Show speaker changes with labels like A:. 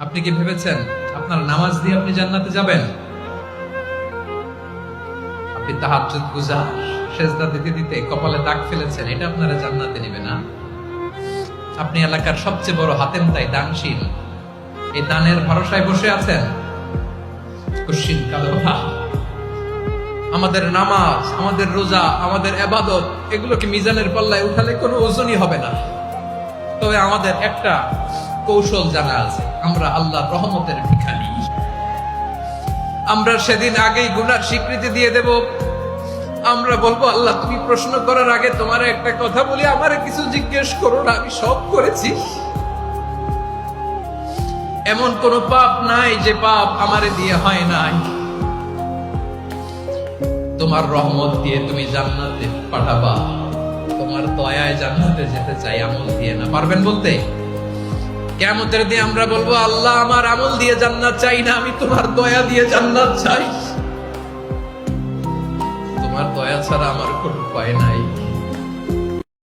A: আপনি কি ভেবেছেন আপনার নামাজ দিয়ে আপনি জান্নাতে যাবেন? আপনি তাহাজ্জুদ গুজার, সেজদা দিতে দিতে কপালে দাগ ফেলেছেন, এটা আপনারা জান্নাতে নেবে না। আপনি এলাকার সবচেয়ে বড় হাতেম তাই দানশীল, এই দানের ভরসায় বসে আছেন। কুশ্চিন কালো ভাব। আমাদের নামাজ, আমাদের রোজা, আমাদের ইবাদত, এগুলোকে মিজানের পাল্লায় উঠালে কোনো ওজনই হবে না। তবে আমাদের একটা কৌশল জানা আছে, আমরা আল্লাহর রহমতের ভিখারি। আমরা সেদিন আগেই গুনার স্বীকৃতি দিয়ে দেব। আমরা বলবো, আল্লাহ তুমি প্রশ্ন করার আগে তোমার একটা কথা বলি, আমারে কিছু জিজ্ঞেস করো না, আমি সব করেছি। এমন কোন পাপ নাই যে পাপ আমারে দিয়ে হয় নাই। তোমার রহমত দিয়ে তুমি জান্নাতে পাঠাবা, তোমার দয়ায় জান্নাতে যেতে চাই, আমল দিয়ে না। পারবেন বলতে? কিয়ামতের দিন আমরা বলবো, আল্লাহ আমার আমল দিয়ে জান্নাত চাই না, আমি তোমার দয়া দিয়ে জান্নাত চাই। তোমার দয়া ছাড়া আমার কোনো উপায় নাই।